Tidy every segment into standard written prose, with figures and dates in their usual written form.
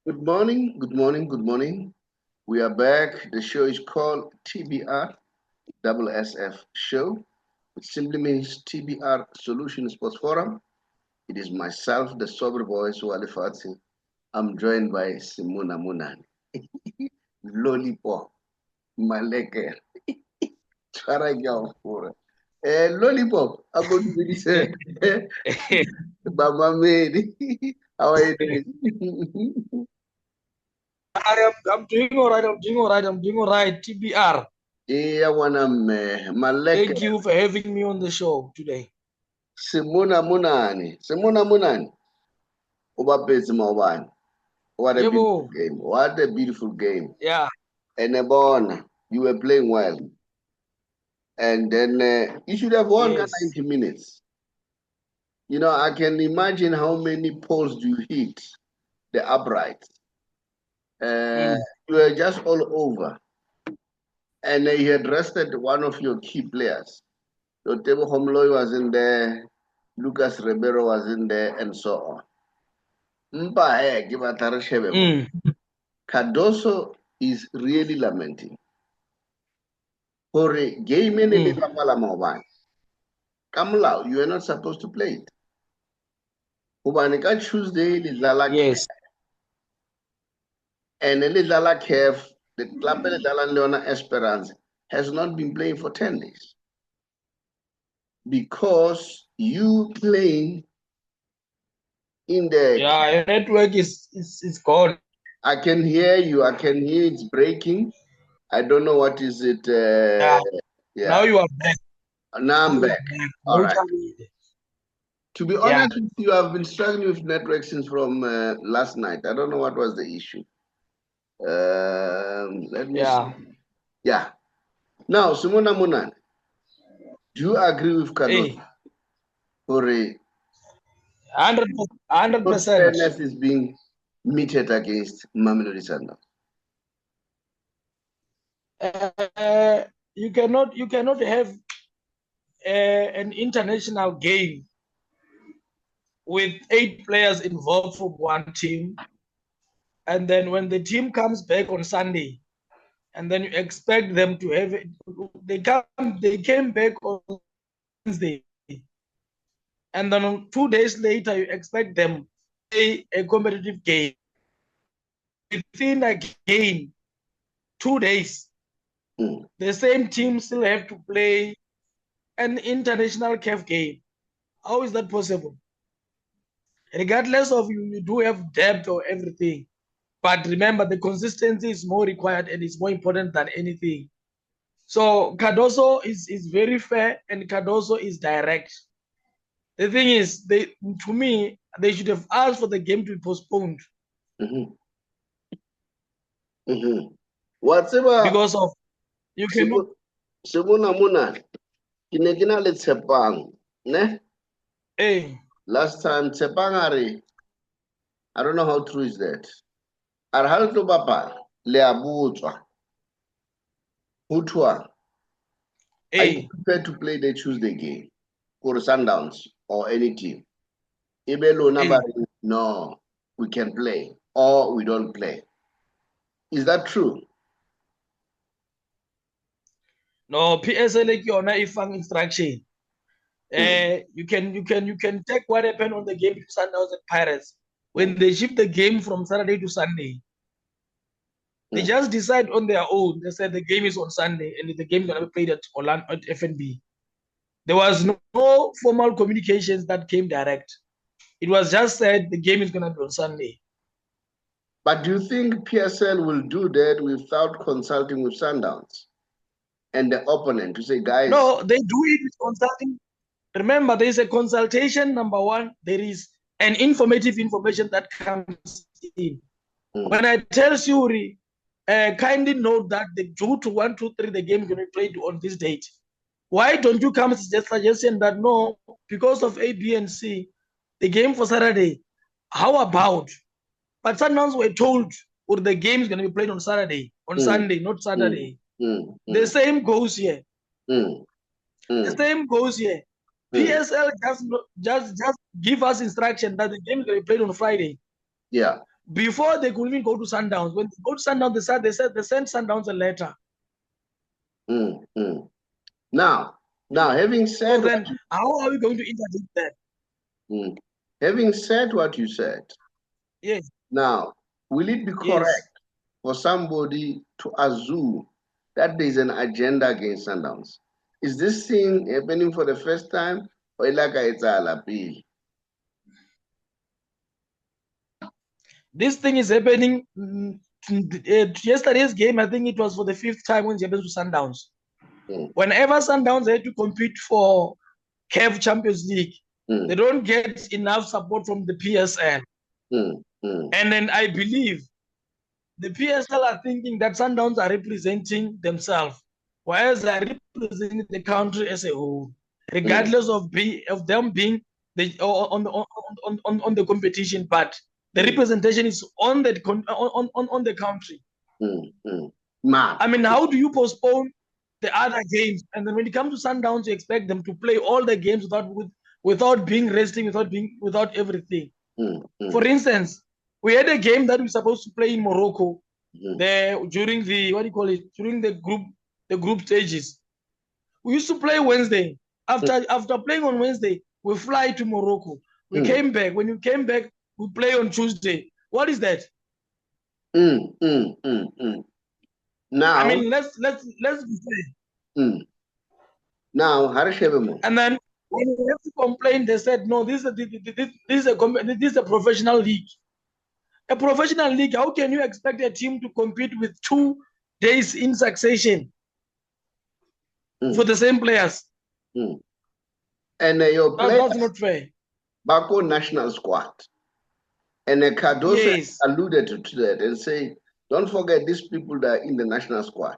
Good morning, good morning, good morning. We are back. The show is called TBR SSF Show, which simply means TBR Solution Sports Forum. It is myself, the sober voice, Wale Fatsi. I'm joined by Simona Munan. Lollipop, Maleke, Charagao. Lollipop, I'm going to say, Mama made. How are you doing? I'm doing all right. I'm doing all right. TBR. Yeah, Maleke. Thank you for having me on the show today. Simona Munani. Ubapezi Mawani. What a beautiful game. What a beautiful game. Yeah. And Ebona, you were playing well. And then you should have won Yes. 90 minutes. You know, I can imagine how many poles you hit, the uprights. You were just all over. And you had rested one of your key players. So Tebo Homloy was in there, Lucas Ribeiro was in there, and so on. Cardoso is really lamenting. For a game in the Kamlau, you are not supposed to play it. Ubanika Tuesday, Yes. and Lidala Kev, the club Leona Esperance has not been playing for 10 days. Because you playing in the your network is gone. I can hear you. I can hear it's breaking. I don't know what is it. Yeah. Now you are back. Now I'm back. All right. To be honest with you, I've been struggling with network since from last night. I don't know what was the issue. Let me see. Yeah. Now, Simona Munan, do you agree with Cardoso? For a 100%. Fairness is being meted against Mamelodi Sundowns. You cannot have an international game with 8 players involved from one team, and then when the team comes back on Sunday, and then you expect them to have it. They came back on Wednesday, and then 2 days later you expect them to play a competitive game. Within a game, 2 days, the same team still have to play an international CAF game. How is that possible? Regardless of you do have depth or everything, but remember the consistency is more required and it's more important than anything. So Cardoso is very fair and Cardoso is direct. The thing is, to me, they should have asked for the game to be postponed. Whatever. Because of you cannot. Simona Muna, kinekina le Tshepang, ne? Hey. Last time Tshepang I don't know how true is that. Arhalto Bapa le abutswa. Hutwa. Are you prepared to play the Tuesday game for Sundowns or any team? No, we can play or we don't play. Is that true? No, PSL yona ifang instruction. You can take what happened on the game with Sundowns and Pirates when they shift the game from Saturday to Sunday. They just decide on their own. They said the game is on Sunday and the game is going to be played at Orlando at FNB. There was no formal communications that came direct. It was just said the game is going to be on Sunday. But do you think PSL will do that without consulting with Sundowns and the opponent to say, guys? No, they do it with consulting. Remember, there is a consultation, number one. There is an informative information that comes in. When I tell Suri, kindly note that the due to 1, 2, 3, the game is going to be played on this date. Why don't you come with a suggestion that no, because of A, B, and C, the game for Saturday, how about? But Sundowns were told, or the game is going to be played on Saturday, on Sunday, not Saturday. The same goes here. The same goes here. PSL just give us instruction that the game is going to be played on Friday. Yeah. before they could even go to Sundowns. When they go to Sundowns, they sent Sundowns a letter. Now, having said, so then how are we going to interdict that? Having said what you said, yes. Now, will it be correct for somebody to assume that there is an agenda against Sundowns? Is this thing happening for the first time, or like it's a bill? This thing is happening. Yesterday's game, I think it was for the 5th time when it happened to Sundowns. Whenever Sundowns had to compete for CAF Champions League, they don't get enough support from the PSL. And then I believe the PSL are thinking that Sundowns are representing themselves, whereas they are representing the country as a whole, regardless of them being on the competition part. The representation is on the country. I mean, how do you postpone the other games, and then when it comes to Sundowns, you expect them to play all the games without being resting, without everything? For instance, we had a game that we were supposed to play in Morocco during the group stages. We used to play Wednesday. After playing on Wednesday, we fly to Morocco. We came back. When we came back, we play on Tuesday. What is that? Now, I mean, let's be fair. Now, Harishevimo. And then when we have to complain, they said, no, this is a professional league. A professional league, how can you expect a team to compete with 2 days in succession for the same players? And your players, that's not fair. Bako national squad. And Cardoso alluded to that and say, don't forget these people that are in the national squad.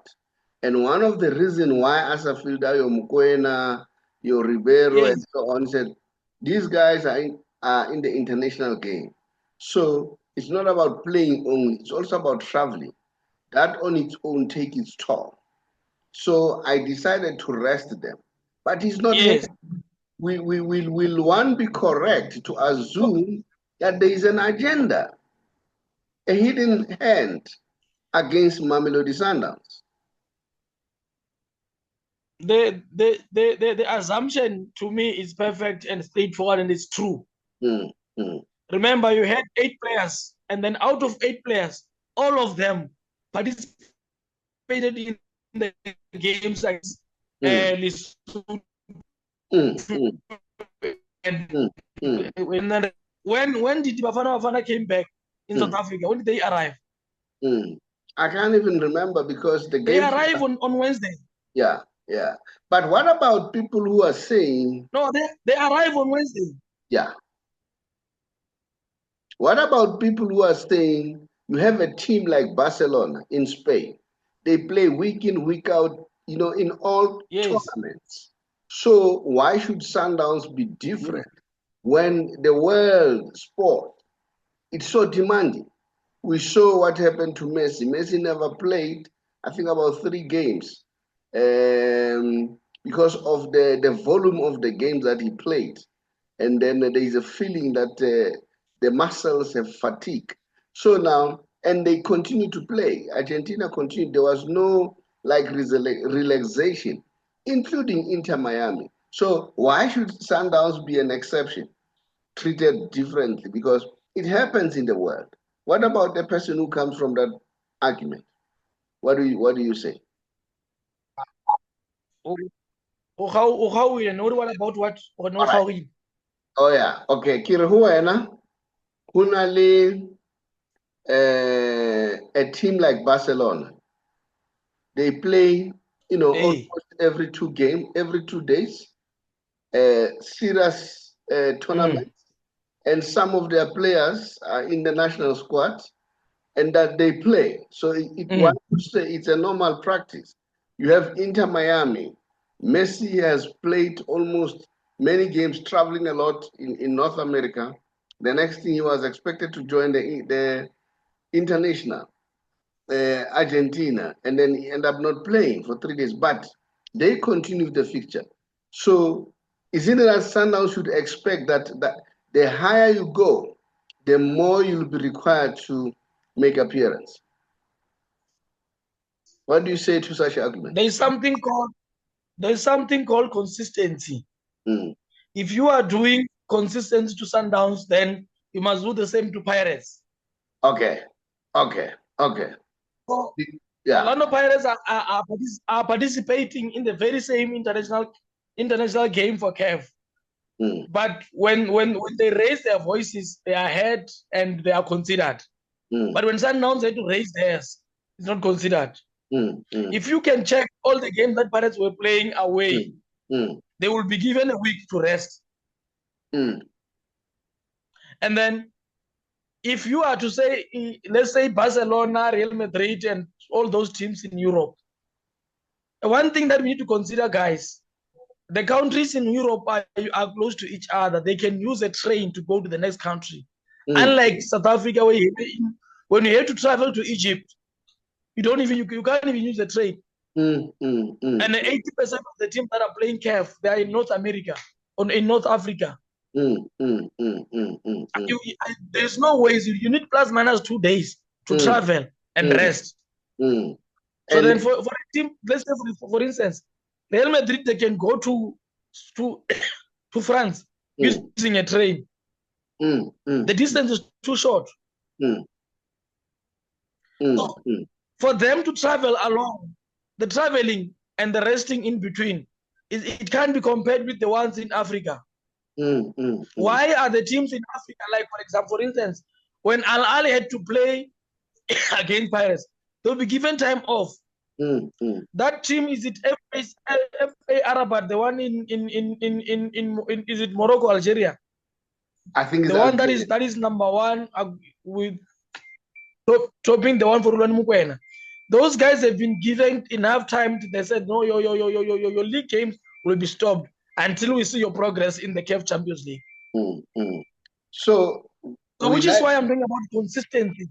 And one of the reasons why Asafilda, your Mukwena, your Ribeiro, and so on, said, these guys are in the international game. So it's not about playing only, it's also about traveling. That on its own takes its toll. So I decided to rest them. But it's not, will one be correct to assume that there is an agenda, a hidden hand against Mamelodi Sundowns? The assumption to me is perfect and straightforward, and it's true. Remember, you had 8 players, and then out of 8 players, all of them participated in the games against Lesotho. When did Bafana came back in South Africa? When did they arrive? I can't even remember because they arrive on Wednesday. Yeah. But what about people who are saying... No, they arrive on Wednesday. Yeah. What about people who are saying you have a team like Barcelona in Spain? They play week in, week out, in all tournaments. So why should Sundowns be different when the world sport, it's so demanding? We saw what happened to Messi. Messi never played, I think, about 3 games because of the volume of the games that he played. And then there is a feeling that the muscles have fatigue. So now, and they continue to play. Argentina continued. There was no relaxation, including Inter Miami. So why should Sundowns be an exception, treated differently? Because it happens in the world. What about the person who comes from that argument? What do you say? How we know what about what or no how we? Oh yeah, okay. Kire huwena kunali a team like Barcelona. They play, almost every 2 days, serious tournaments, and some of their players are in the national squad, and that they play. So one would say it's a normal practice. You have Inter Miami. Messi has played almost many games, traveling a lot in North America. The next thing, he was expected to join the international Argentina, and then he ended up not playing for 3 days. But they continue the fixture. So isn't it that Sundowns should expect that the higher you go the more you'll be required to make appearance. What do you say to such argument? There's something called consistency. If you are doing consistency to Sundowns, then you must do the same to Pirates. Okay. So, yeah. Orlando Pirates are participating in the very same international game for CAF. But when they raise their voices, they are heard and they are considered. But when Sundowns had to raise theirs, it's not considered. If you can check all the games that Pirates were playing away, they will be given a week to rest. And then if you are to say, let's say Barcelona, Real Madrid, and all those teams in Europe, one thing that we need to consider, guys, the countries in Europe are close to each other. They can use a train to go to the next country. Unlike South Africa, where when you have to travel to Egypt, you can't even use the train. And 80% of the teams that are playing CAF, they are in North America, in North Africa. There's no ways. You need plus minus 2 days to travel and rest. So then for a team, let's say for instance, Real Madrid, they can go to France using a train. The distance is too short. So for them to travel along, the traveling and the resting in between, it can't be compared with the ones in Africa. Why are the teams in Africa, like for instance, when Al Ahly had to play against Pirates, they'll be given time off. That team, is it FA Arabat, the one in is it Morocco, Algeria? I think the one that is number one with topping the one for Rulan Mukwena. Those guys have been given enough time. They said, no, your league games will be stopped until we see your progress in the CAF Champions League. So which is why I'm talking about consistency.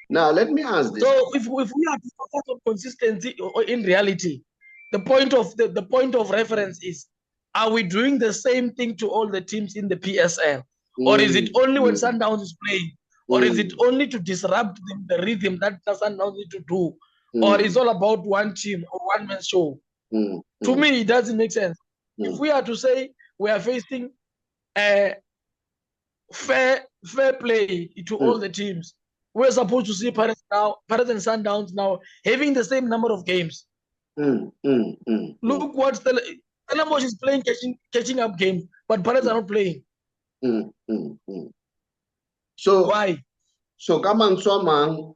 Now, let me ask this. So if we are to focus on consistency, or in reality, the point of reference is, are we doing the same thing to all the teams in the PSL? Or is it only when Sundowns is playing? Or is it only to disrupt the rhythm that Sundowns need to do? Or is all about one team or one man show? To me, it doesn't make sense. If we are to say we are facing a fair play to all the teams, we're supposed to see Pirates and Sundowns now having the same number of games. Look what Stellenbosch is playing, catching up games, but Pirates are not playing. So why? So Kamanswama,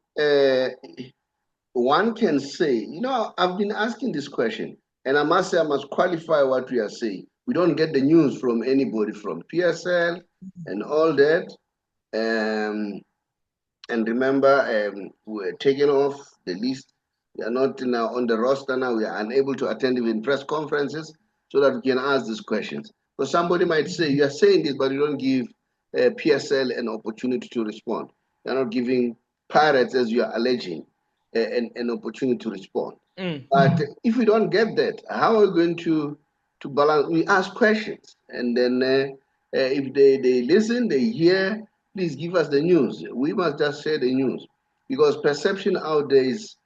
one can say, I've been asking this question, and I must say I must qualify what we are saying. We don't get the news from anybody from PSL and all that. And remember, we're taking off the list. We are not now on the roster now. We are unable to attend even press conferences so that we can ask these questions. So somebody might say, you are saying this, but you don't give PSL an opportunity to respond. You're not giving Pirates, as you are alleging, an opportunity to respond. But if we don't get that, how are we going to balance? We ask questions, and then if they listen, they hear, please give us the news. We must just share the news, because perception out there is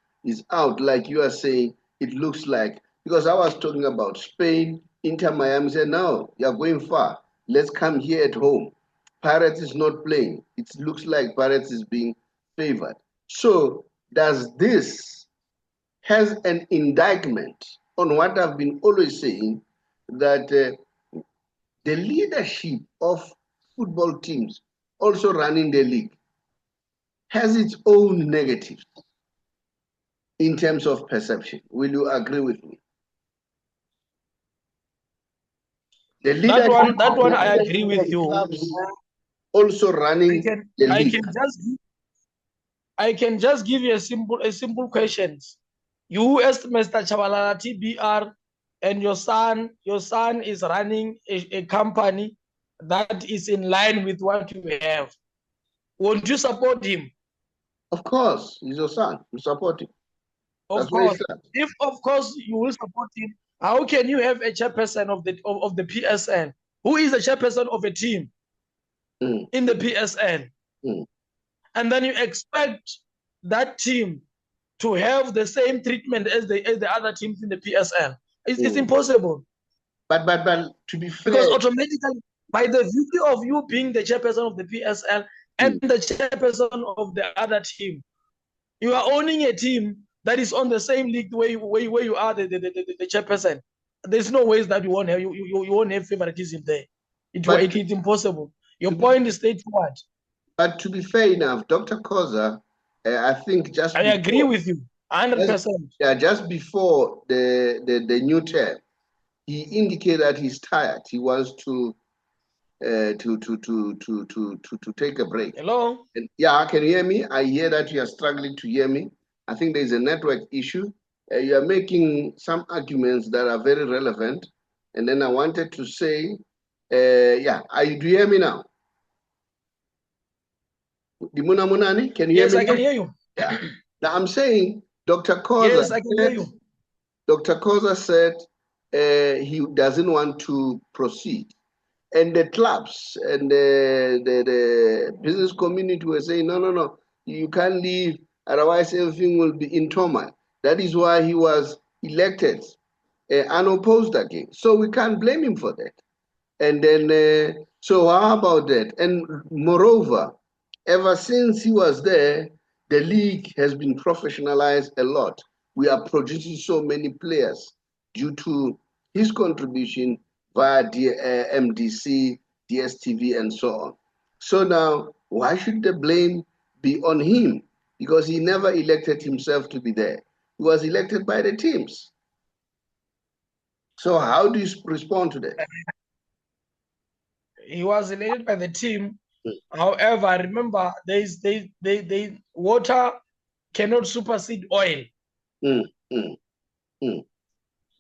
out, like you are saying, it looks like. Because I was talking about Spain, Inter Miami said, no, you're going far. Let's come here at home. Pirates is not playing. It looks like Pirates is being favored. So does this has an indictment on what I've been always saying, that the leadership of football teams also running the league has its own negatives in terms of perception. Will you agree with me? The leadership that one I agree with you. Also running the league. I can just give you a simple question. You, as Mr. Chabalala TBR, and your son is running a company that is in line with what you have. Won't you support him? Of course, he's your son. You support him. Of course. If of course you will support him, how can you have a chairperson of the PSN who is the chairperson of a team? in the PSL. And then you expect that team to have the same treatment as the other teams in the PSL. It's impossible. But to be fair, because automatically, by the virtue of you being the chairperson of the PSL and the chairperson of the other team, you are owning a team that is on the same league where you are the chairperson. There's no ways that you won't have favoritism there. It's impossible. Your point is straightforward. But to be fair enough, Dr. Khoza, I think I agree with you 100%. Just before the new term, he indicated that he's tired. He wants to take a break. Hello? Yeah, can you hear me? I hear that you are struggling to hear me. I think there's a network issue. You are making some arguments that are very relevant. And then I wanted to say, do you hear me now? Dimuna Munani, can you hear me? Yes, I can hear you. Yeah. Now I'm saying, Dr. Khoza. Yes, I can hear you. Dr. Khoza said he doesn't want to proceed. And the clubs and the business community were saying, no, you can't leave, otherwise everything will be in turmoil. That is why he was elected unopposed again. So we can't blame him for that. And then, so how about that? And moreover, ever since he was there, the league has been professionalized a lot. We are producing so many players due to his contribution via MDC, DSTV, and so on. So now, why should the blame be on him? Because he never elected himself to be there. He was elected by the teams. So how do you respond to that? He was elected by the team. However, remember, water cannot supersede oil.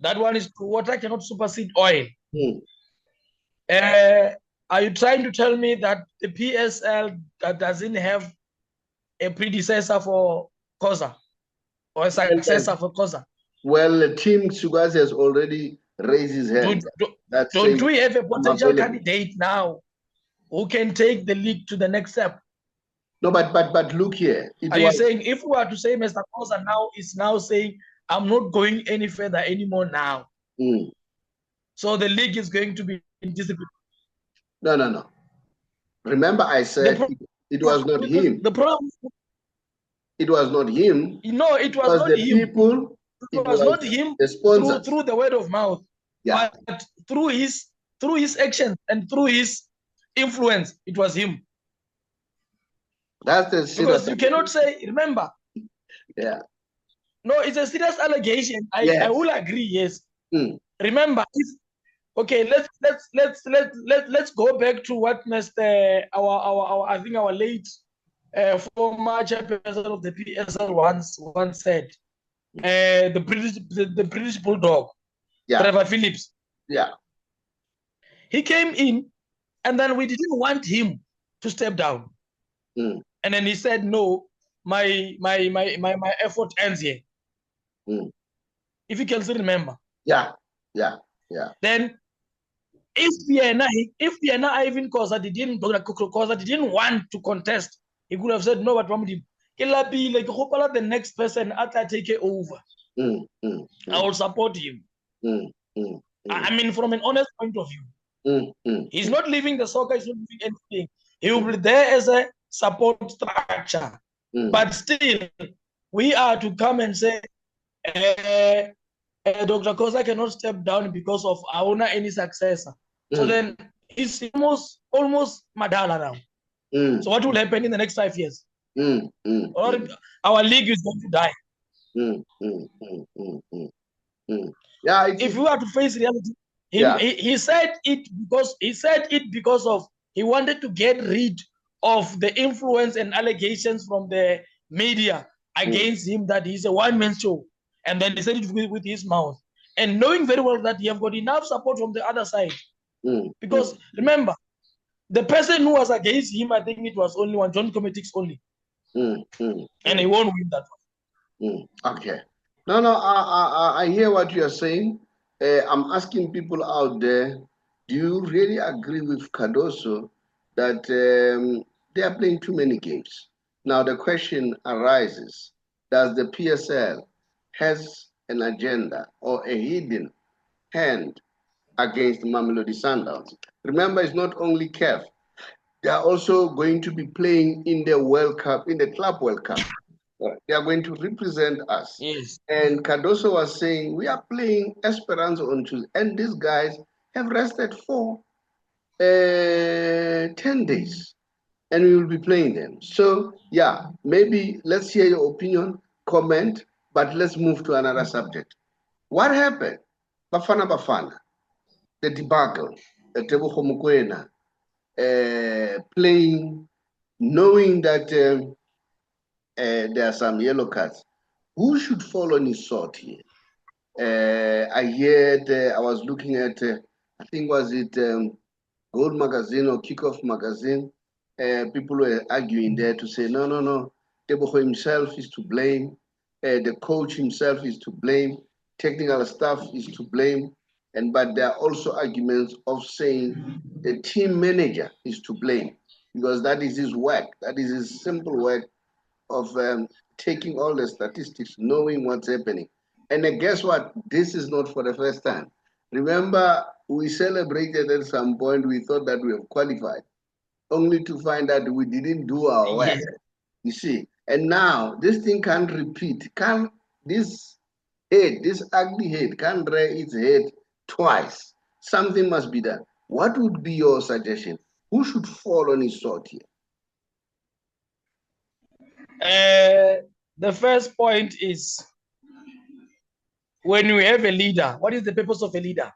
That one is true. Water cannot supersede oil. Are you trying to tell me that the PSL doesn't have a predecessor for Khoza or a successor for Khoza? Well, Team Sugas has already raised his hand. Don't we have a potential candidate now who can take the league to the next step? No, but look here. Are you saying if we are to say Mr. Khoza now is now saying I'm not going any further anymore now? So the league is going to be in discipline. No. Remember, I said it was not him. The problem. It was not him. No, it was not him. People, it was not him. The sponsors. Through the word of mouth. Yeah. But through his actions and through his influence, it was him. That's the because you cannot say. Remember. Yeah. No, it's a serious allegation. I will agree. Yes. Remember, let's go back to what Mr. our late former chairperson of the PSL once said. The British Bulldog, Trevor Phillips. Yeah. He came in, and then we didn't want him to step down. And then he said, "No, my effort ends here." If you can still remember. Yeah. Then, if Irvin Khoza didn't want to contest, he could have said, "No, but the next person after take over. I will support him." I mean, from an honest point of view, he's not leaving the soccer. He's not leaving anything. He will be there as a support structure. But still, we are to come and say, Dr. Khoza cannot step down because of Auna any successor. So then it's almost Madala now. So what will happen in the next 5 years? Or our league is going to die. Yeah. If we are to face reality, he said it because of he wanted to get rid of the influence and allegations from the media against him that he's a one-man show. And then he said it with his mouth. And knowing very well that he have got enough support from the other side. Because remember, the person who was against him, I think it was only one, John Cometics only. And he won't win that one. Okay. No, I hear what you're saying. I'm asking people out there, do you really agree with Cardoso that they are playing too many games. Now the question arises, does the PSL has an agenda or a hidden hand against Mamelodi Sundowns? Remember, it's not only CAF. They are also going to be playing in the World Cup, in the Club World Cup. They are going to represent us. Yes. And Cardoso was saying, we are playing Esperanza on Tuesday. And these guys have rested for 10 days. And we will be playing them. So, yeah, maybe let's hear your opinion, comment, but let's move to another subject. What happened? Bafana, the debacle, Tebogo Mokoena, playing, knowing that there are some yellow cards. Who should fall on his sword here? I heard, I was looking at, I think was it Gold Magazine or Kickoff Magazine? People were arguing there to say, no. Tebogo himself is to blame. The coach himself is to blame. Technical staff is to blame. But there are also arguments of saying the team manager is to blame because that is his work. That is his simple work of taking all the statistics, knowing what's happening. And guess what? This is not for the first time. Remember, we celebrated at some point, we thought that we have qualified, only to find out we didn't do our work. Yes. You see, and now this thing can't repeat. This head, this ugly head, can't rear its head twice. Something must be done. What would be your suggestion? Who should fall on his sword here? The first point is, when you have a leader, what is the purpose of a leader?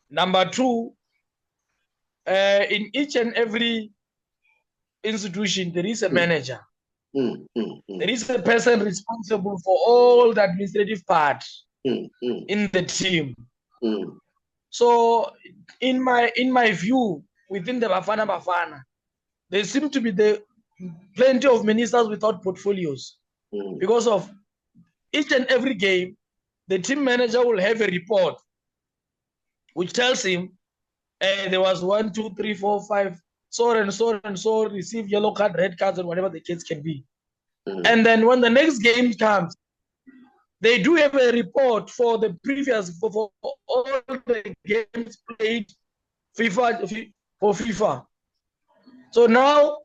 Number two, in each and every institution, there is a manager. There is a person responsible for all the administrative part in the team. So, in my view, within the Bafana, there seem to be plenty of ministers without portfolios because of each and every game. The team manager will have a report which tells him there was 1, 2, 3, 4, 5, so and so receive yellow card, red cards, and whatever the case can be. And then when the next game comes, they do have a report for the previous, for all the games played for FIFA. So now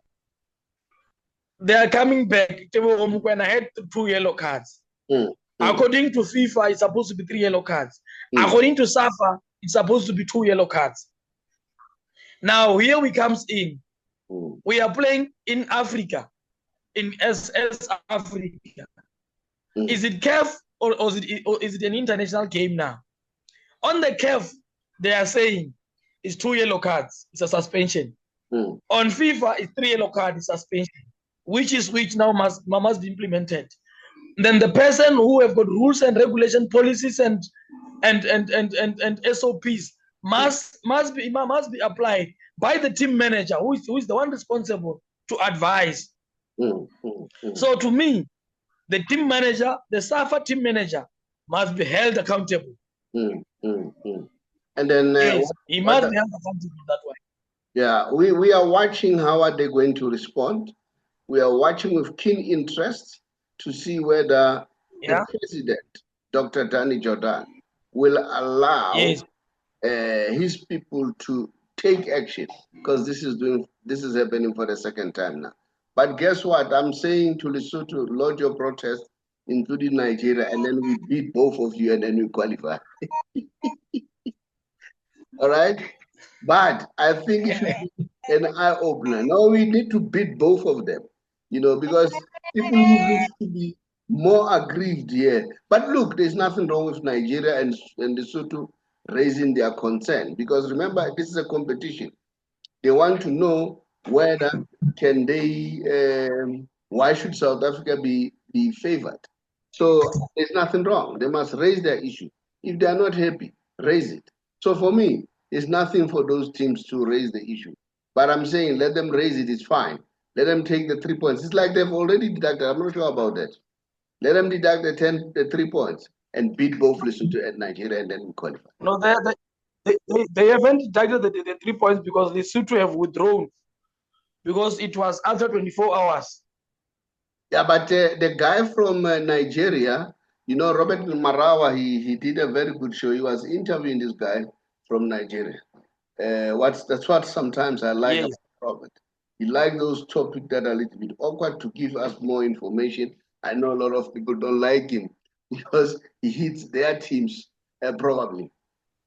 they are coming back. When I had 2 yellow cards. According to FIFA, it's supposed to be 3 yellow cards. According to SAFA, it's supposed to be 2 yellow cards. Now here we comes in. We are playing in Africa, in SS Africa. Is it CAF or is it an international game now? On the CAF, they are saying it's 2 yellow cards. It's a suspension. On FIFA, it's 3 yellow cards. It's suspension. Which now must be implemented. Then the person who have got rules and regulation policies and SOPs must be applied by the team manager, who is the one responsible to advise. So to me, the team manager, the SAFA team manager, must be held accountable. And then yes, he must be held accountable that way. Yeah, we are watching how are they going to respond. We are watching with keen interest to see whether the president, Dr. Danny Jordan, will allow his people to take action, because this is happening for the second time now. But guess what? I'm saying to Lesotho, lodge your protest, including Nigeria, and then we beat both of you and then we qualify. All right? But I think it should be an eye-opener. No, we need to beat both of them, because people need to be more aggrieved here. But look, there's nothing wrong with Nigeria and Lesotho raising their concern, because remember, this is a competition. They want to know whether can they, why should South Africa be favored? So there's nothing wrong. They must raise their issue. If they are not happy, raise it. So for me, it's nothing for those teams to raise the issue. But I'm saying let them raise it, it's fine. Let them take the 3 points. It's like they've already deducted. I'm not sure about that. Let them deduct the 3 points and beat both Lesotho and Nigeria, and then we qualify. No, they haven't deducted the 3 points because Lesotho have withdrawn because it was after 24 hours. Yeah, but the guy from Nigeria, you know, Robert Marawa, he did a very good show. He was interviewing this guy from Nigeria. That's what sometimes I like Yes. about Robert. He likes those topics that are a little bit awkward to give us more information. I know a lot of people don't like him because he hits their teams probably.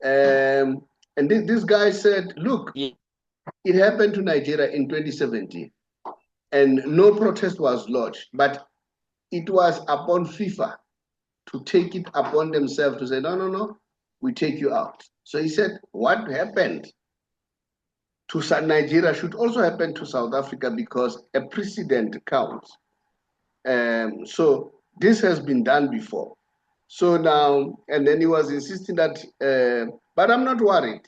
And this guy said, look, Yeah. it happened to Nigeria in 2017 and no protest was lodged, but it was upon FIFA to take it upon themselves to say, no, no, no, we take you out. So he said, what happened to Nigeria should also happen to South Africa because a precedent counts. So this has been done before. So now, and then he was insisting that, but I'm not worried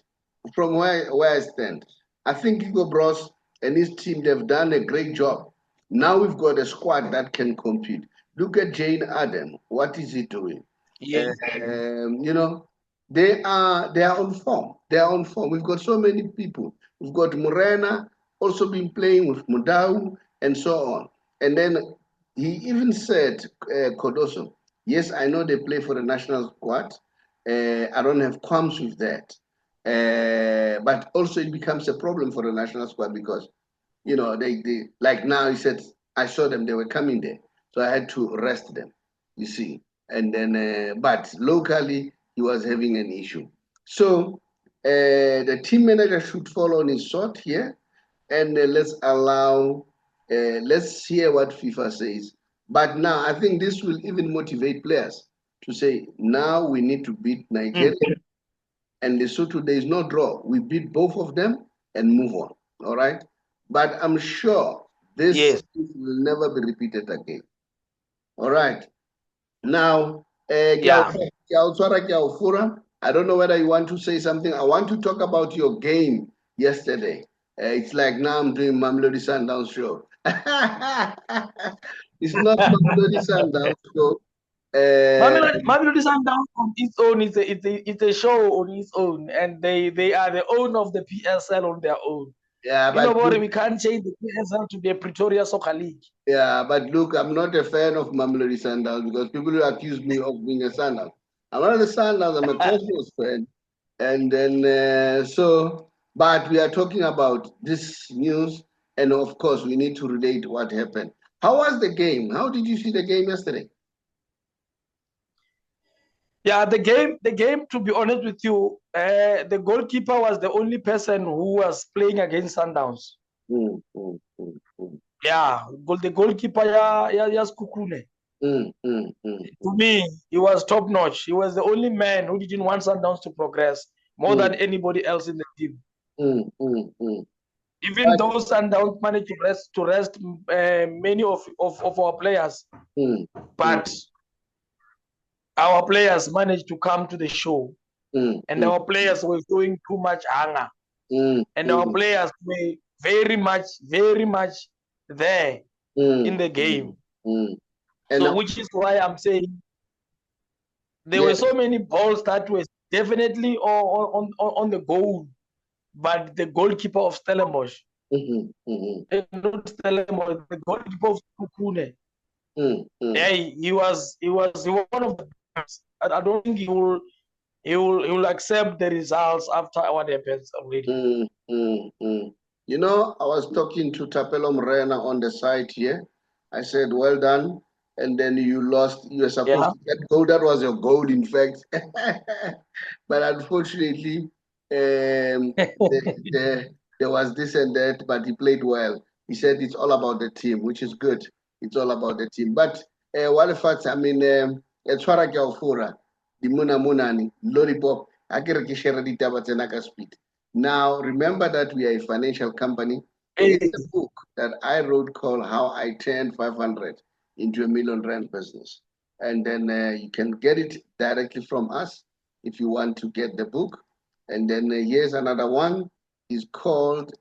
from where I stand. I think Hugo Bros and his team, they've done a great job. Now we've got a squad that can compete. Look at Jane Adam. What is he doing? Yeah. You know, they are on form. They are on form. We've got so many people. We've got Morena also been playing with Mudau and so on. And then he even said, Cardoso, yes, I know they play for the national squad. I don't have qualms with that. But also it becomes a problem for the national squad because, you know, they like now he said, I saw them, they were coming there. So I had to rest them, you see. And then, but locally, he was having an issue. So the team manager should follow on his sword here and let's hear what FIFA says. But now I think this will even motivate players to say, now we need to beat Nigeria and Lesotho. There is no draw. We beat both of them and move on. All right. But I'm sure this Yes. will never be repeated again. All right. Now, Yeah. I don't know whether you want to say something. I want to talk about your game yesterday. It's like now I'm doing Mamelodi Sundowns show. It's not Mamelodi Sundowns show. Mamelodi Sundowns on its own it's a show on its own, and they are the owner of the PSL on their own. Yeah, You know but what? We can't change the PSL to be a Pretoria Soccer League. yeah, but look, I'm not a fan of Mamelodi Sundowns because people will accuse me of being a Sundowns. I'm not a Sundowns. I'm a Cosmos fan. And then, but we are talking about this news, and of course, we need to relate what happened. How was the game? How did you see the game yesterday? Yeah, the game. To be honest with you, the goalkeeper was the only person who was playing against Sundowns. Mm, mm, mm, mm. Yeah, the goalkeeper, yeah, Skukune. Mm, mm, mm, To me, he was top notch. He was the only man who didn't want Sundowns to progress more than anybody else in the team. mm, mm, mm. Even though Sundowns managed to rest many of our players, but our players managed to come to the show, and our players were showing too much hunger, and our players were very much there in the game. So, which is why I'm saying there were so many balls that were definitely on the goal, but the goalkeeper of Stellenbosch, not Stellenbosch, the goalkeeper of Kukune, yeah, he was one of the best. I don't think he will accept the results after what happens already. You know, I was talking to Tapelo Morena on the side here. I said, well done. And then you lost. You were supposed to get goal. That was your goal, in fact. But unfortunately, there was this and that, but he played well. He said it's all about the team, which is good. It's all about the team. But what the fact, I mean, Etshwara ke a o fora, di mona monane, lollipop, a ke re ke share ditaba tsena ka speed. Now, remember that we are a financial company. There is a book that I wrote called How I Turned 500 into a Million Rand Business. And then you can get it directly from us if you want to get the book. And then here's another one. It's called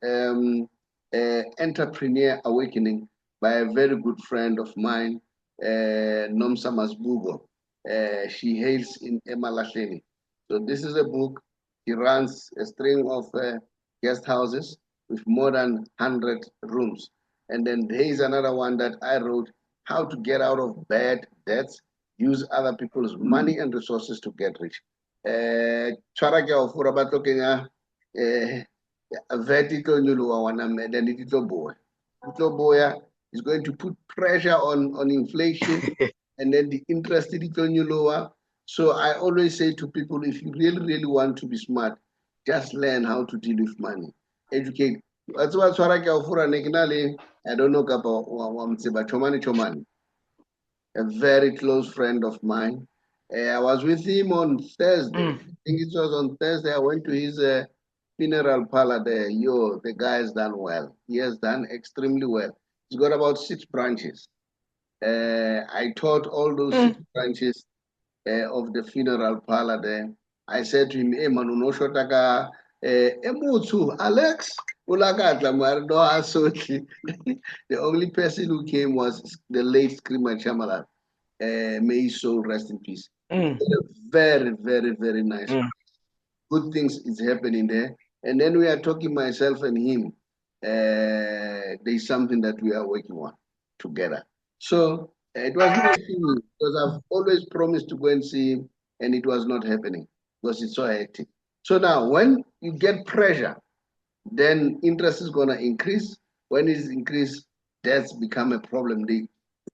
Entrepreneur Awakening by a very good friend of mine, Nomsa Masbugo. She hails in Emalahleni. So this is a book. He runs a string of guest houses with more than 100 rooms. And then there is another one that I wrote, how to get out of bad debts, use other people's money and resources to get rich. Tshwara ke a o fora ba tlo kenya VAT e tlo nyoloha ngwana, then it tlo boya. It tlo boya is going to put pressure on inflation, and then the interest it tlo nyoloha. So I always say to people, if you really want to be smart, just learn how to deal with money. Educate. That's what I don't know about Chomani, a very close friend of mine. I was with him on Thursday. I think it was on Thursday. I went to his funeral parlor there. The guy has done well. He has done extremely well. He's got about 6 branches. I taught all those 6 branches of the funeral parlor there. I said to him, hey, Manu, no shotaka, Alex, the only person who came was the late Skrima Chamala. May his soul rest in peace. Very, very nice. Good things is happening there. And then we are talking, myself and him. There's something that we are working on together. So it was not easy because I've always promised to go and see him, and it was not happening because it's so hectic. So now, when you get pressure, then interest is going to increase. When it increases, debts become a problem. They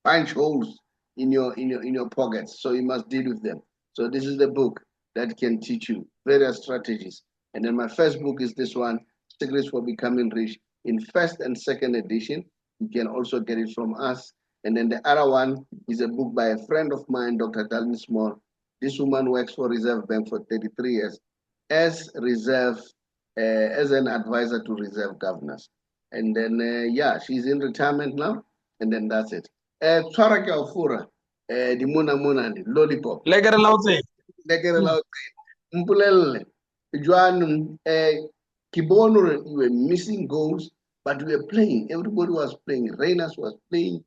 punch holes in your pockets, so you must deal with them. So this is the book that can teach you various strategies. And then my first book is this one, Secrets for Becoming Rich, in first and second edition. You can also get it from us. And then the other one is a book by a friend of mine, Dr. Darlene Small. This woman works for Reserve Bank for 33 years as an advisor to Reserve governors. And then, she's in retirement now. And then that's it. Tshwara ke a o fora, di mona, lollipop. Legere lautse. Legere lautse. Mpolelle. Joanne, Kibono, you were missing goals, but we were playing. Everybody was playing. Reynas was playing.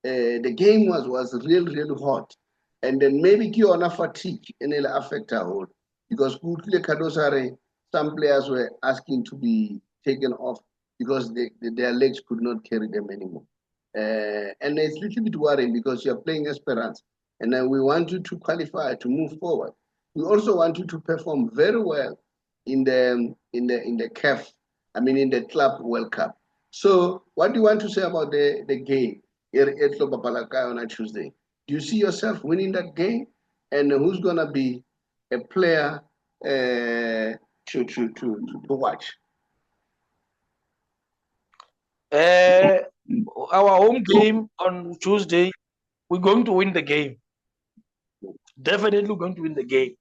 The game was really hot. And then maybe Kiona fatigue and it'll affect our hold. Because Cardoso, some players were asking to be taken off because their legs could not carry them anymore. And it's a little bit worrying because you're playing Esperance. And then we want you to qualify to move forward. We also want you to perform very well in the CAF, in the Club World Cup. So what do you want to say about the game on a Tuesday? Do you see yourself winning that game? And who's gonna be a player to watch? Our home game on Tuesday, we're going to win the game. Definitely going to win the game.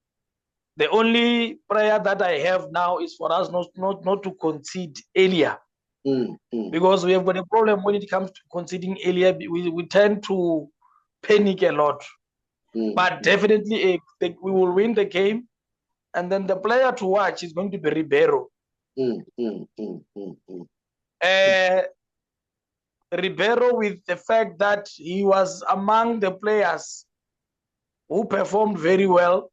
The only prayer that I have now is for us not to concede earlier. Because we have got a problem when it comes to conceding earlier. We tend to panic a lot. But definitely we will win the game. And then the player to watch is going to be Ribeiro. Ribeiro, with the fact that he was among the players who performed very well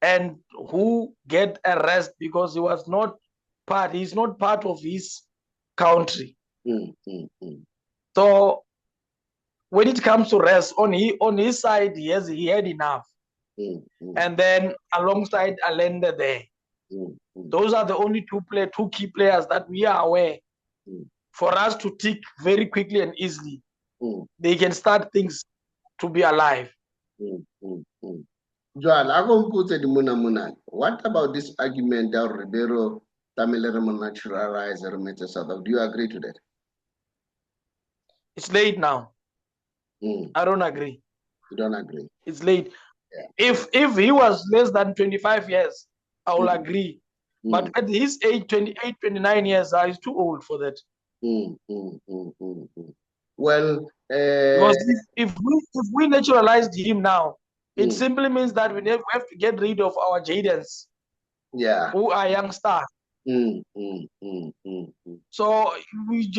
and who get a rest because he's not part of his country. So when it comes to rest, on his side, he had enough. And then alongside Allende there. Those are the only two key players that we are aware for us to tick very quickly and easily. They can start things to be alive. Joel, what about this argument that Ribeiro Tamileremo naturalized South? Do you agree to that? It's late now. I don't agree. You don't agree? It's late. Yeah. If he was less than 25 years, I will agree. But at his age, 28, 29 years, he's too old for that. Well, because if we naturalized him now, it simply means that we have to get rid of our Jadens, who are young stars. So we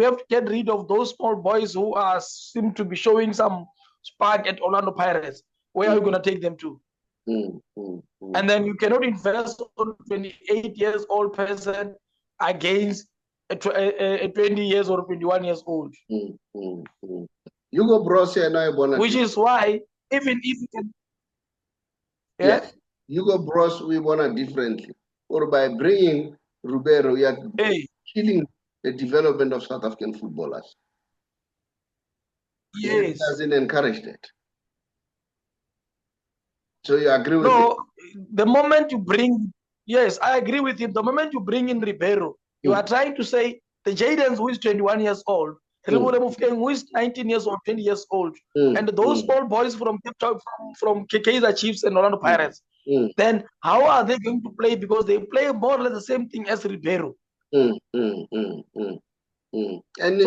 have to get rid of those small boys who seem to be showing some spark at Orlando Pirates. Where are we going to take them to? And then you cannot invest on 28 years old person against a 20 years or 21 years old. You go bros here now, which is why even if you can, yeah, you go bros, we want it differently. Or by bringing Ribeiro, you are killing the development of South African footballers. Yes. It doesn't encourage that. So you agree with No, the moment you bring, yes, I agree with you. The moment you bring in Ribeiro, you are trying to say the Jadens who is 21 years old, who is 19 years old, 20 years old, and those old boys from Kaizer Chiefs and Orlando Pirates, then how are they going to play? Because they play more or less the same thing as Ribeiro. And so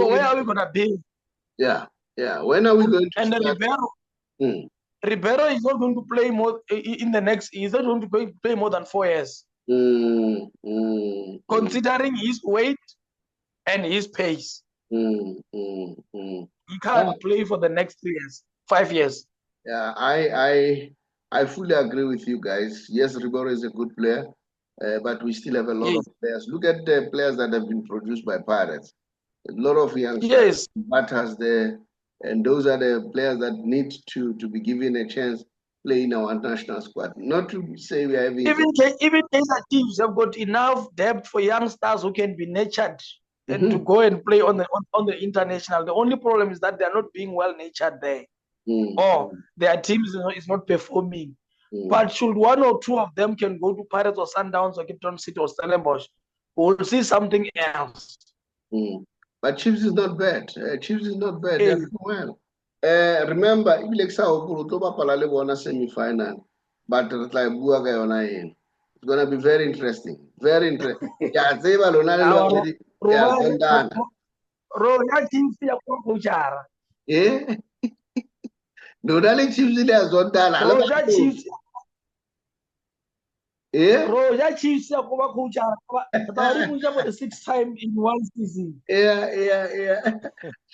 where are we going to be? Yeah. When are we going to and start? Ribeiro is not going to play more in the next. He's not going to play more than 4 years. Considering his weight and his pace, he can't play for the next 3 years, 5 years. Yeah, I fully agree with you guys. Yes, Ribeiro is a good player, but we still have a lot of players. Look at the players that have been produced by Pirates. A lot of youngsters, batters there, and those are the players that need to be given a chance playing our national squad. Not to say we are having even Kaizer Chiefs have got enough depth for youngsters who can be nurtured and to go and play on the international. The only problem is that they are not being well nurtured there, or their teams is not performing. But should one or two of them can go to Pirates or Sundowns or Cape Town City or Stellenbosch, we'll see something else. But Chiefs is not bad. Chiefs is not bad. They're doing well. Remember, semi-final, but it's gonna be very interesting. Very interesting. Yeah, yeah. No, darling, Chiefs is not done. Yeah. Bro, Chiefs are for the 6th time in one season. Yeah.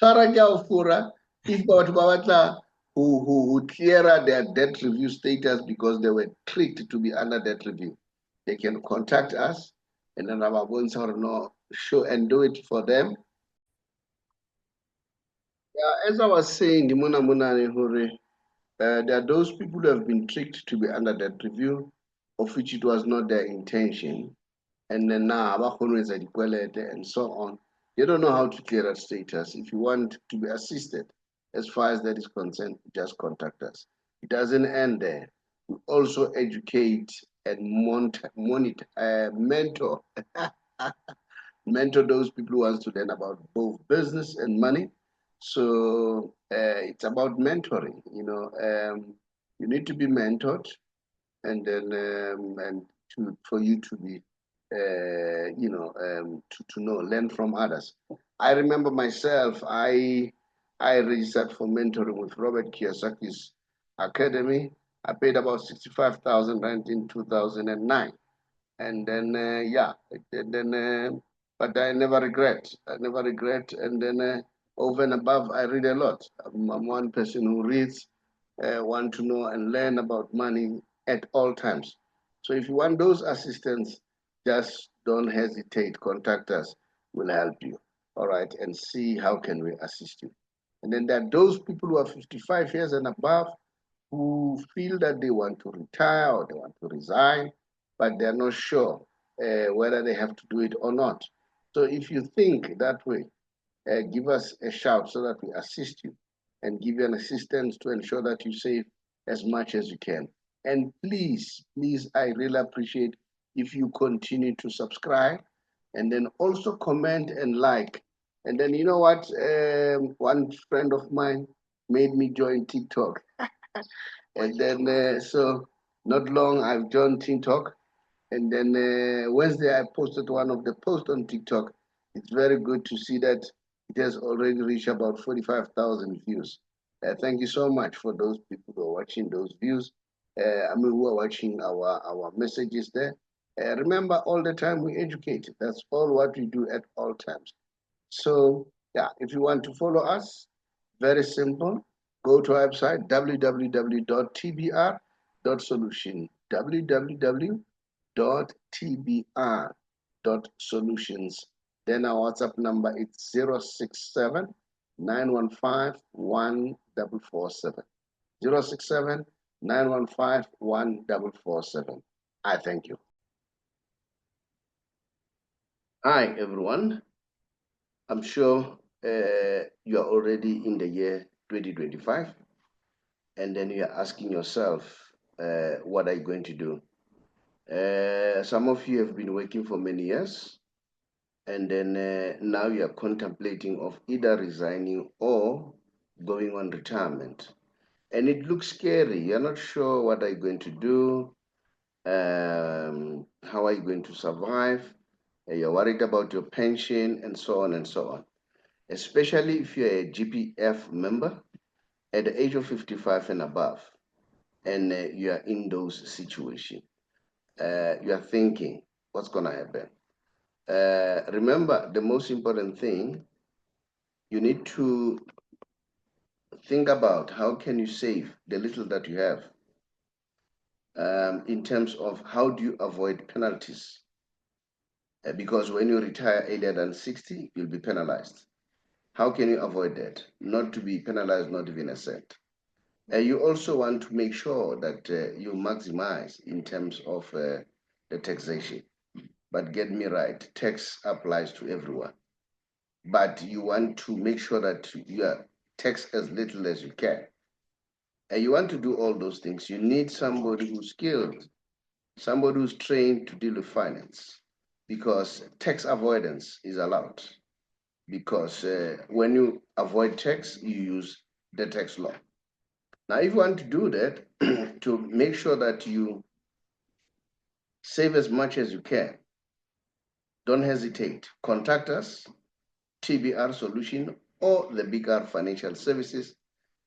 Fura, if Babatla who clear their debt review status because they were tricked to be under debt review, they can contact us and then our bones are no show and do it for them. Yeah, as I was saying, there are those people who have been tricked to be under debt review, of which it was not their intention. And then now, and so on. You don't know how to clear that status. If you want to be assisted, as far as that is concerned, just contact us. It doesn't end there. We also educate and mentor mentor those people who want to learn about both business and money. So it's about mentoring. You need to be mentored, and then for you to be to know, learn from others. I remember myself, I registered for mentoring with Robert Kiyosaki's academy. I paid about 65,000 rand in 2009. And then, but I never regret. And then over and above, I read a lot. I'm one person who reads, want to know and learn about money at all times. So if you want those assistants, just don't hesitate. Contact us. We'll help you. All right, and see how can we assist you. And then there are those people who are 55 years and above who feel that they want to retire or they want to resign, but they're not sure whether they have to do it or not. So if you think that way, give us a shout so that we assist you and give you an assistance to ensure that you save as much as you can. And please, I really appreciate if you continue to subscribe and then also comment and like. And then you know what? One friend of mine made me join TikTok. And then, so not long, I've joined TikTok. And then Wednesday, I posted one of the posts on TikTok. It's very good to see that it has already reached about 45,000 views. Thank you so much for those people who are watching those views. Who are watching our messages there. Remember, all the time we educate. That's all what we do at all times. So, yeah, if you want to follow us, very simple. Go to our website, www.tbr tbr.solution, www.tbr.solutions. Then our WhatsApp number is 067 915 1447. 067 915 1447. I thank you. Hi, everyone. I'm sure you are already in the year 2025, and then you are asking yourself, what are you going to do? Some of you have been working for many years, and then now you are contemplating of either resigning or going on retirement. And it looks scary. You're not sure what are you going to do, how are you going to survive, you're worried about your pension, and so on and so on. Especially if you're a GPF member at the age of 55 and above, and you are in those situations. You are thinking, what's going to happen? Remember, the most important thing, you need to think about how can you save the little that you have, in terms of how do you avoid penalties, because when you retire earlier than 60, you'll be penalized. How can you avoid that? Not to be penalized, not even a cent. You also want to make sure that you maximize in terms of the taxation. But get me right, tax applies to everyone. But you want to make sure that you are tax as little as you can. And you want to do all those things. You need somebody who's skilled, somebody who's trained to deal with finance, because tax avoidance is allowed. Because when you avoid tax, you use the tax law. Now, if you want to do that, to make sure that you save as much as you can, don't hesitate. Contact us, TBR Solution, or the Big R Financial Services,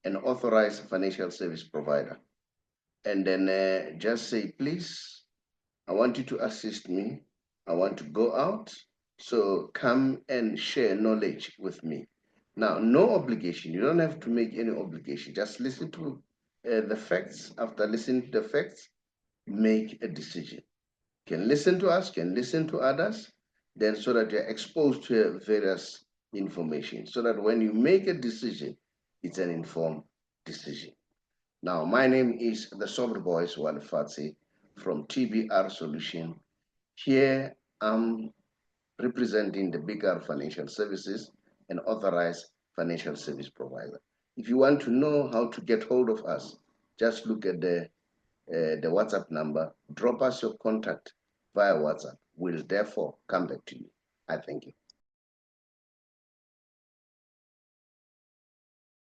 an authorized financial service provider. And then just say, please, I want you to assist me. I want to go out. So come and share knowledge with me. Now, no obligation. You don't have to make any obligation. Just listen to the facts. After listening to the facts, make a decision. Can listen to us, can listen to others, then so that you're exposed to various information, so that when you make a decision, it's an informed decision. Now, my name is the Sober Boys Walifatsi from TBR Solution. Here I'm representing the bigger financial services and authorized financial service provider. If you want to know how to get hold of us, just look at the WhatsApp number, drop us your contact via WhatsApp. We'll therefore come back to you. I thank you.